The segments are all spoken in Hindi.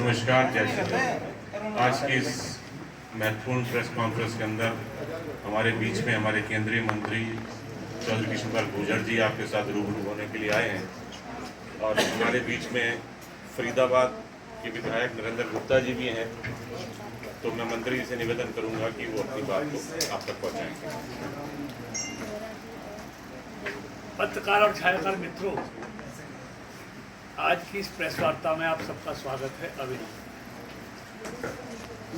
नमस्कार, जय श्री राम। आज की इस महत्वपूर्ण प्रेस कॉन्फ्रेंस के अंदर हमारे बीच में हमारे केंद्रीय मंत्री चौधरी कृष्णपाल गुर्जर जी आपके साथ रूबरू होने के लिए आए हैं और हमारे बीच में फरीदाबाद के विधायक नरेंद्र गुप्ता जी भी हैं। तो मैं मंत्री जी से निवेदन करूंगा कि वो अपनी बात को आप तक पहुंचाएंगे। पत्रकार और छायाकार मित्रों, आज की इस प्रेस वार्ता में आप सबका स्वागत है। अभिनंदन।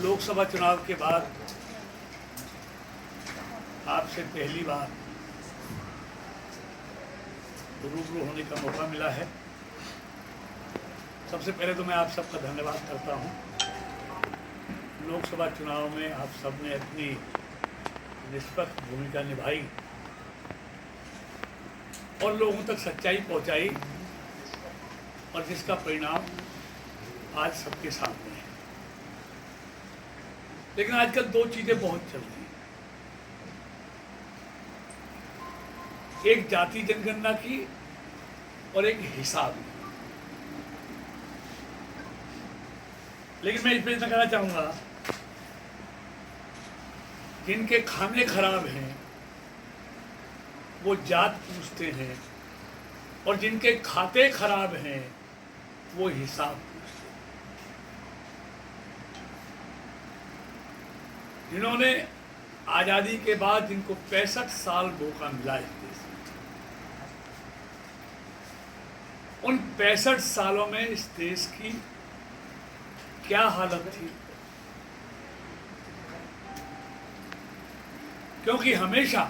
लोकसभा चुनाव के बाद आपसे पहली बार रूबरू होने का मौका मिला है। सबसे पहले तो मैं आप सबका धन्यवाद करता हूं। लोकसभा चुनाव में आप सबने अपनी निष्पक्ष भूमिका निभाई और लोगों तक सच्चाई पहुंचाई, और जिसका परिणाम आज सबके सामने है। लेकिन आजकल दो चीजें बहुत चल रही हैं, एक जाति जनगणना की और एक हिसाब। लेकिन मैं इस पर इतना कहना चाहूंगा, जिनके खाने खराब हैं वो जात पूछते हैं, और जिनके खाते खराब हैं वो हिसाब पूछते हैं। जिन्होंने आजादी के बाद जिनको 65 साल मौका मिला इस देश में, उन 65 सालों में इस देश की क्या हालत थी। क्योंकि हमेशा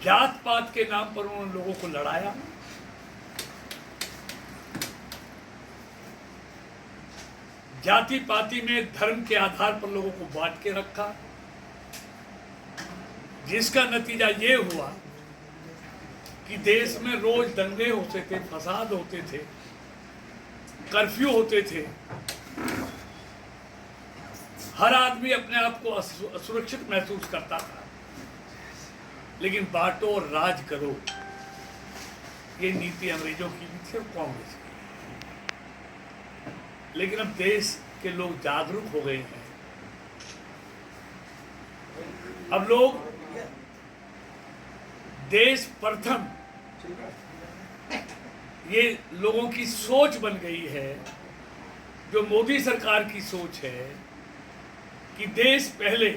जात पात के नाम पर उन्होंने लोगों को लड़ाया, जाति पाति में धर्म के आधार पर लोगों को बांट के रखा, जिसका नतीजा ये हुआ कि देश में रोज दंगे होते थे, फसाद होते थे, कर्फ्यू होते थे। हर आदमी अपने आप को असुरक्षित महसूस करता था। लेकिन बांटो और राज करो, ये नीति अंग्रेजों की भी थी और कांग्रेस की। लेकिन अब देश के लोग जागरूक हो गए हैं। अब लोग देश प्रथम, ये लोगों की सोच बन गई है, जो मोदी सरकार की सोच है कि देश पहले।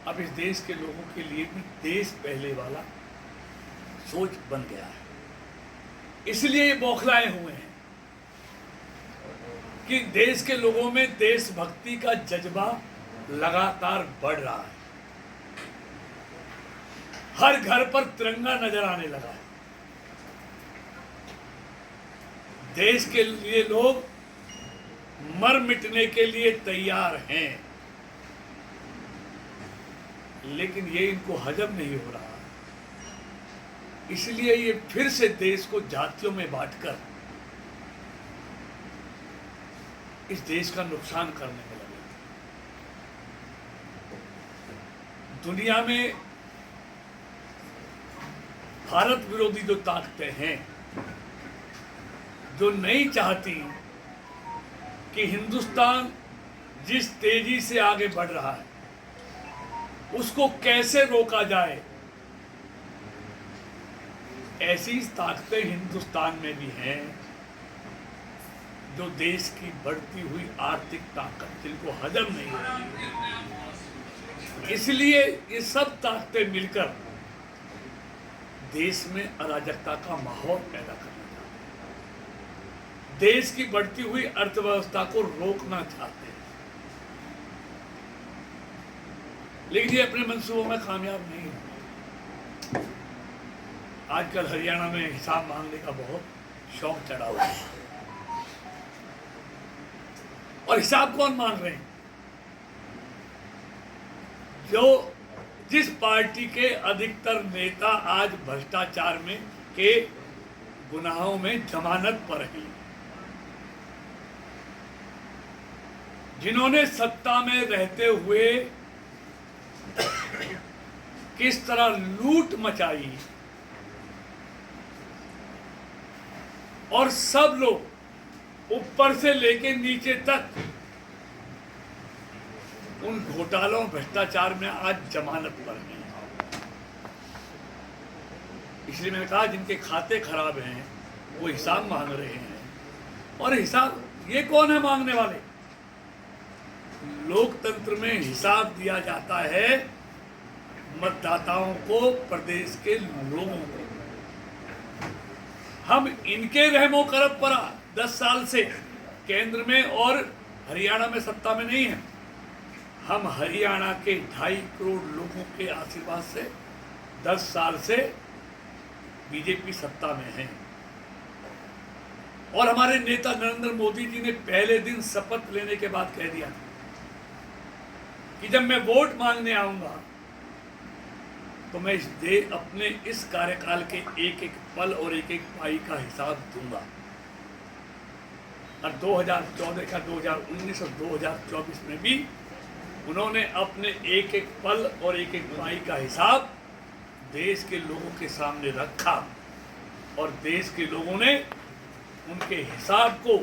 अब इस देश के लोगों के लिए भी देश पहले वाला सोच बन गया है। इसलिए ये बौखलाए हुए हैं कि देश के लोगों में देशभक्ति का जज्बा लगातार बढ़ रहा है। हर घर पर तिरंगा नजर आने लगा है। देश के लिए लोग मर मिटने के लिए तैयार हैं। लेकिन ये इनको हजम नहीं हो रहा, इसलिए ये फिर से देश को जातियों में बांटकर इस देश का नुकसान करने में लगे। दुनिया में भारत विरोधी जो ताकतें हैं, जो नहीं चाहती कि हिंदुस्तान जिस तेजी से आगे बढ़ रहा है उसको कैसे रोका जाए, ऐसी ताकतें हिंदुस्तान में भी हैं, जो देश की बढ़ती हुई आर्थिक ताकत जिनको हजम नहीं हो रही। इसलिए ये सब ताकतें मिलकर देश में अराजकता का माहौल पैदा करना चाहते हैं, देश की बढ़ती हुई अर्थव्यवस्था को रोकना चाहते हैं। लेकिन ये अपने मंसूबों में कामयाब नहीं है। आजकल हरियाणा में हिसाब मांगने का बहुत शौक चढ़ा हुआ है, और हिसाब कौन मांग रहे हैं? जिस पार्टी के अधिकतर नेता आज भ्रष्टाचार में के गुनाहों में जमानत पर हैं, जिन्होंने सत्ता में रहते हुए किस तरह लूट मचाई, और सब लोग ऊपर से लेके नीचे तक उन घोटालों भ्रष्टाचार में आज जमानत पर हैं। इसलिए मैंने कहा जिनके खाते खराब हैं वो हिसाब मांग रहे हैं। और हिसाब ये कौन है मांगने वाले? लोकतंत्र में हिसाब दिया जाता है मतदाताओं को, प्रदेश के लोगों को। हम इनके रहमो करम पर 10 साल से केंद्र में और हरियाणा में सत्ता में नहीं है। हम हरियाणा के 2.5 करोड़ लोगों के आशीर्वाद से 10 साल से बीजेपी सत्ता में है। और हमारे नेता नरेंद्र मोदी जी ने पहले दिन शपथ लेने के बाद कह दिया कि जब मैं वोट मांगने आऊंगा तो मैं अपने इस कार्यकाल के एक एक पल और एक एक पाई का हिसाब दूंगा। और 2014 का 2019 और 2024 में भी उन्होंने अपने एक एक पल और एक एक पाई का हिसाब देश के लोगों के सामने रखा। और देश के लोगों ने उनके हिसाब को,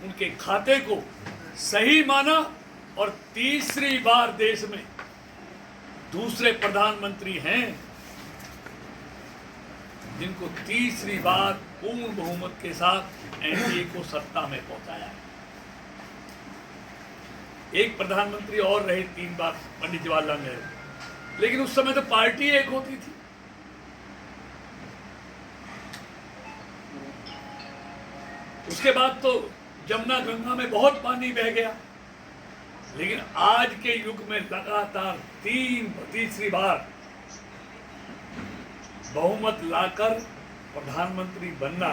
उनके खाते को सही माना। और तीसरी बार देश में दूसरे प्रधानमंत्री हैं जिनको तीसरी बार पूर्ण बहुमत के साथ एनडीए को सत्ता में पहुंचाया है। एक प्रधानमंत्री और रहे 3 बार, पंडित जवाहरलाल नेहरू, लेकिन उस समय तो पार्टी एक होती थी। उसके बाद तो जमुना गंगा में बहुत पानी बह गया। लेकिन आज के युग में लगातार तीसरी बार बहुमत लाकर प्रधानमंत्री बनना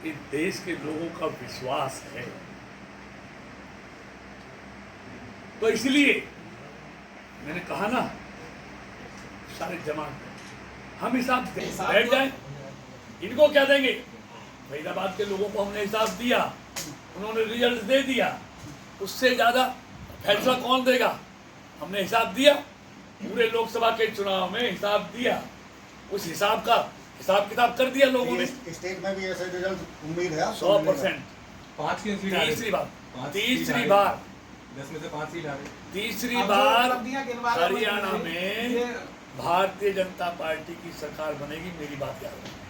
इस देश के लोगों का विश्वास है। तो इसलिए मैंने कहा ना, सारे जमा हम हिसाब बैठ जाएं। इनको क्या देंगे? फरीदाबाद के लोगों को हमने हिसाब दिया, उन्होंने रिजल्ट दे दिया। उससे ज्यादा फैसला कौन देगा? हमने हिसाब दिया, पूरे लोकसभा के चुनाव में हिसाब दिया। उस हिसाब का हिसाब किताब कर दिया लोगों ने। स्टेट में भी ऐसे रिजल्ट उम्मीद है 100%। 5 की सीट तीसरी बार 10 में से 5 सीट आ गई। तीसरी बार हरियाणा में भारतीय जनता पार्टी की सरकार बनेगी। मेरी बात याद रखना।